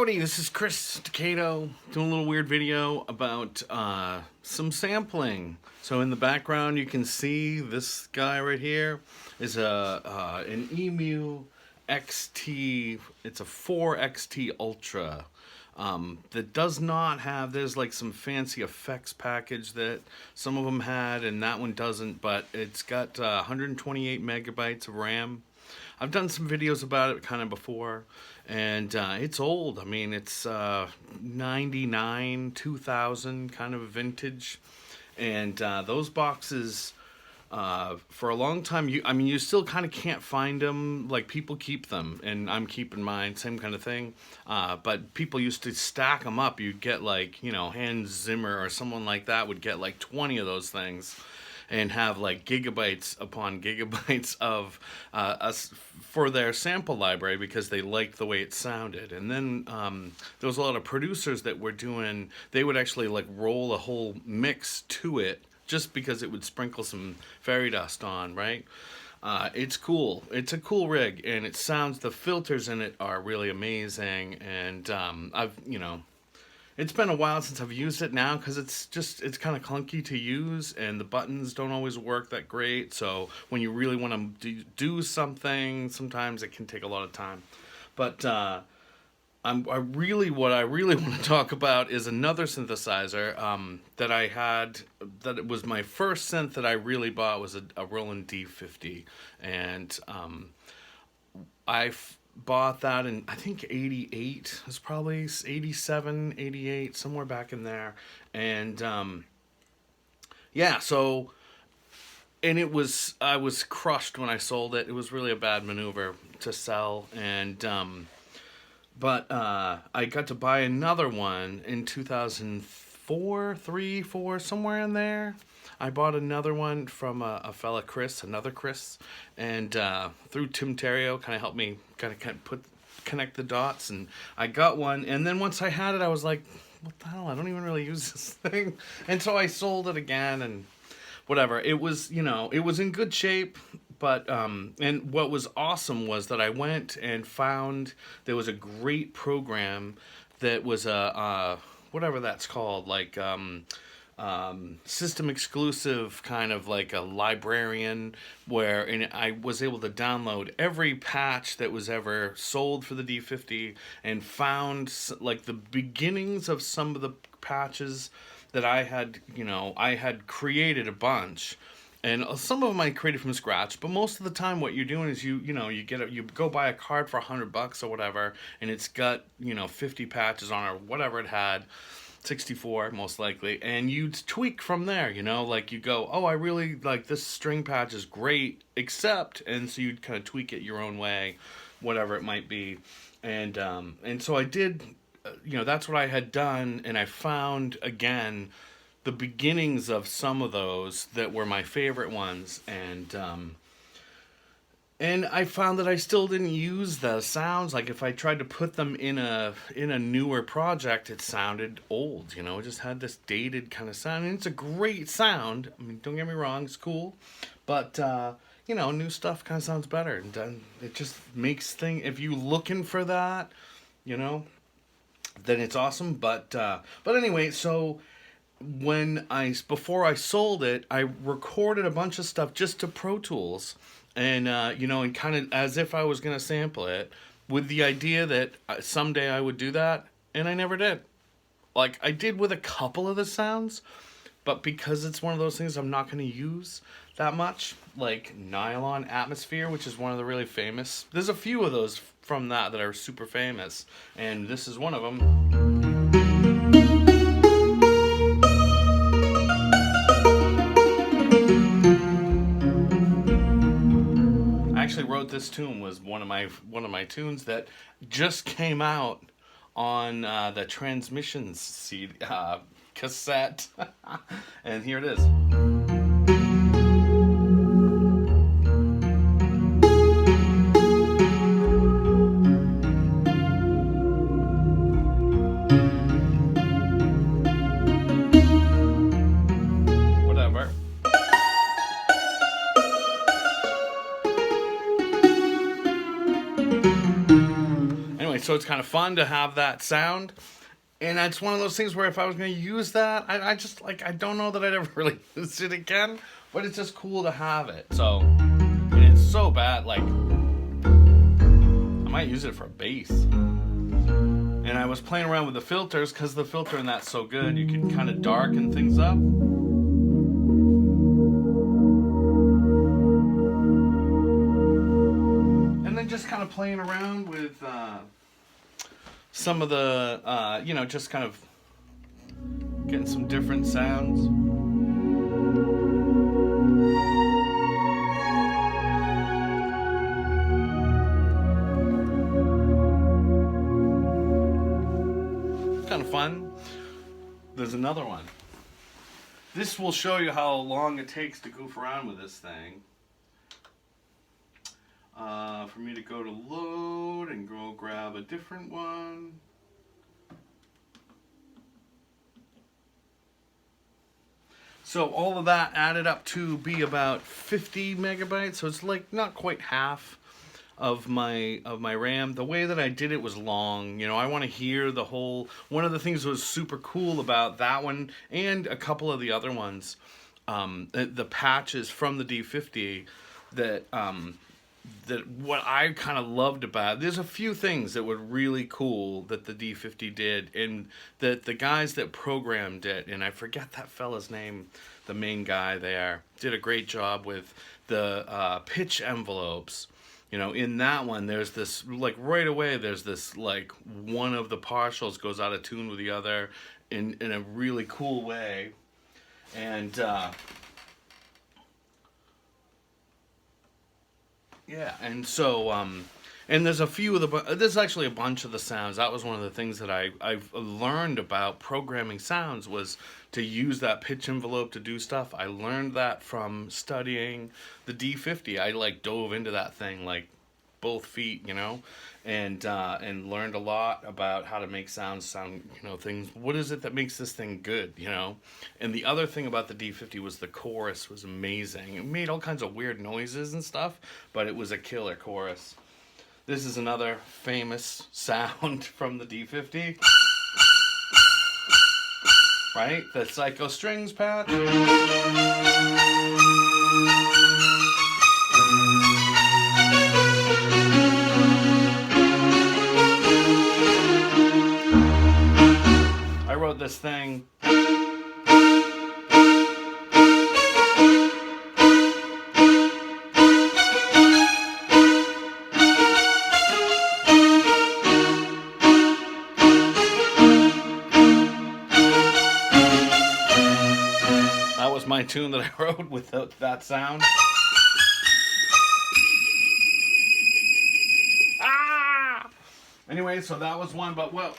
Howdy, this is Chris Decato doing a little weird video about some sampling. So in the background you can see this guy right here is an EMU XT. It's a 4XT Ultra that does not have, there's like some fancy effects package that some of them had and that one doesn't, but it's got 128 megabytes of RAM. I've done some videos about it kind of before, and it's old. I mean, it's 99, 2000 kind of vintage, and those boxes for a long time, you still kind of can't find them. Like, people keep them, and I'm keeping mine, same kind of thing. But people used to stack them up. You'd get like, Hans Zimmer or someone like that would get like 20 of those things and have like gigabytes upon gigabytes of for their sample library because they liked the way it sounded. And then there was a lot of producers that were doing, they would actually like roll a whole mix to it just because it would sprinkle some fairy dust on, right? It's cool. It's a cool rig, and it sounds, the filters in it are really amazing. And it's been a while since I've used it now because it's kind of clunky to use, and the buttons don't always work that great. So when you really want to do something, sometimes it can take a lot of time. But what I really want to talk about is another synthesizer that I had, that it was my first synth that I really bought, was a Roland D-50. And I bought that in, I think, 88. It was probably 87, 88, somewhere back in there. And so, and I was crushed when I sold it. It was really a bad maneuver to sell. And but I got to buy another one in 2004, 3, 4, somewhere in there. I bought another one from a fella, another Chris, and through Tim Terrio, kind of helped me kind of connect the dots, and I got one. And then once I had it, I was like, what the hell? I don't even really use this thing. And so I sold it again, and whatever. It was, it was in good shape. But, and what was awesome was that I went and found there was a great program that was whatever that's called, like, system exclusive, kind of like a librarian, and I was able to download every patch that was ever sold for the D-50 and found like the beginnings of some of the patches that I had created a bunch. And some of them I created from scratch, but most of the time what you're doing is you go buy a card for $100 or whatever, and it's got 50 patches on, or whatever it had, 64 most likely, and you tweak from there. Like, you go, oh, I really like this string patch is great, except, and so you'd kind of tweak it your own way, whatever it might be. And so I did, that's what I had done, and I found again the beginnings of some of those that were my favorite ones, and I found that I still didn't use the sounds. Like, if I tried to put them in a newer project, it sounded old. It just had this dated kind of sound, and it's a great sound. I mean, don't get me wrong, it's cool, but new stuff kind of sounds better, and it just makes things. If you're looking for that, then it's awesome. But anyway, so before I sold it, I recorded a bunch of stuff just to Pro Tools, and and kind of as if I was going to sample it, with the idea that someday I would do that, and I never did. Like, I did with a couple of the sounds, but because it's one of those things I'm not going to use that much, like Nylon Atmosphere, which is one of the really famous. There's a few of those from that are super famous, and this is one of them. Actually wrote this tune, was one of my tunes that just came out on the Transmissions CD, cassette, and here it is. Whatever. And so it's kind of fun to have that sound. And it's one of those things where if I was going to use that, I just, like, I don't know that I'd ever really use it again. But it's just cool to have it. So, and it's so bad, like, I might use it for a bass. And I was playing around with the filters, because the filter in that's so good, you can kind of darken things up. And then just kind of playing around with some of the, you know, just kind of getting some different sounds. Kind of fun. There's another one. This will show you how long it takes to goof around with this thing. For me to go to load and go grab a different one. So all of that added up to be about 50 megabytes. So it's like not quite half of my RAM. The way that I did it was long. You know, I want to hear the whole. One of the things that was super cool about that one and a couple of the other ones, the patches from the D-50 that what I kind of loved about. There's a few things that were really cool that the D-50 did, and that the guys that programmed it, and I forget that fella's name, the main guy there, did a great job with the pitch envelopes. You know, in that one, there's this, like, right away, there's this, like, one of the partials goes out of tune with the other in a really cool way. And, yeah, and so, and there's a few of the, there's actually a bunch of the sounds. That was one of the things that I've learned about programming sounds, was to use that pitch envelope to do stuff. I learned that from studying the D-50. I, like, dove into that thing, like, both feet, you know, and learned a lot about how to make sounds sound, you know, things. What is it that makes this thing good, you know? And the other thing about the D-50 was the chorus was amazing. It made all kinds of weird noises and stuff, but it was a killer chorus. This is another famous sound from the D-50. Right? The Psycho Strings patch. I wrote this thing. My tune that I wrote with that sound. Anyway, so that was one, but what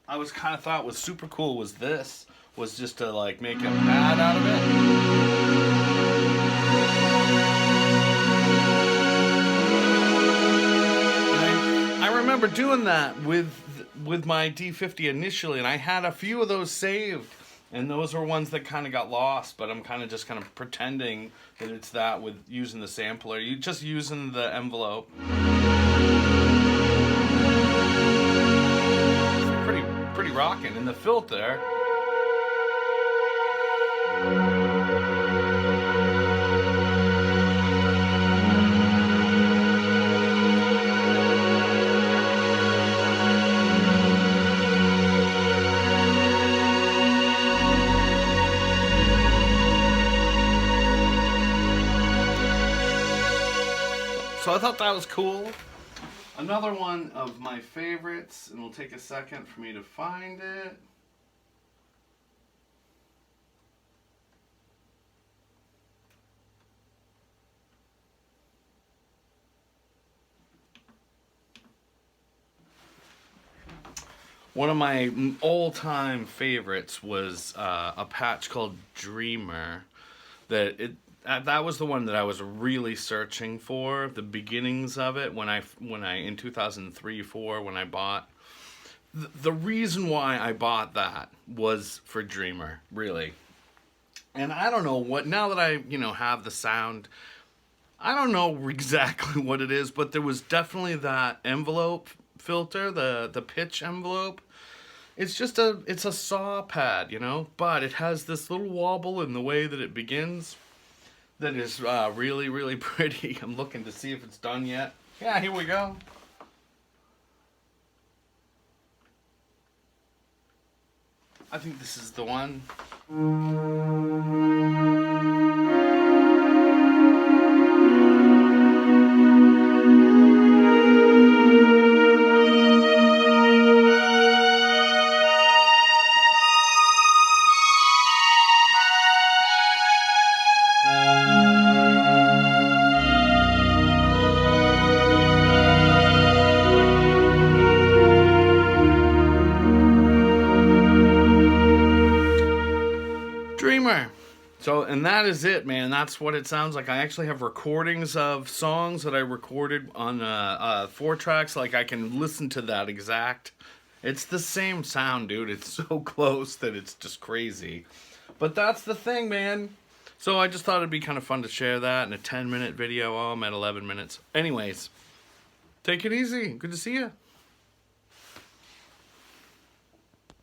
I was kind of thought was super cool was this, was just to, like, make a pad out of it. And I remember doing that with my D-50 initially, and I had a few of those saved. And those are ones that kind of got lost, but I'm kind of just kind of pretending that it's that with using the sampler. You just using the envelope. It's pretty rocking. And the filter. So I thought that was cool. Another one of my favorites, and it'll take a second for me to find it. One of my all-time favorites was a patch called Dreamer. That was the one that I was really searching for, the beginnings of it, when I in 2003-4 when I bought. The reason why I bought that was for Dreamer, really. And I don't know what, now that I, you know, have the sound, I don't know exactly what it is, but there was definitely that envelope filter, the pitch envelope. It's just it's a saw pad, you know, but it has this little wobble in the way that it begins that is really, really pretty. I'm looking to see if it's done yet. Yeah, here we go. I think this is the one. Dreamer. So, and that is it, man. That's what it sounds like. I actually have recordings of songs that I recorded on 4 tracks. Like, I can listen to that exact. It's the same sound, dude. It's so close that it's just crazy. But that's the thing, man. So I just thought it'd be kind of fun to share that in a 10-minute video. Oh, I'm at 11 minutes. Anyways, take it easy. Good to see you.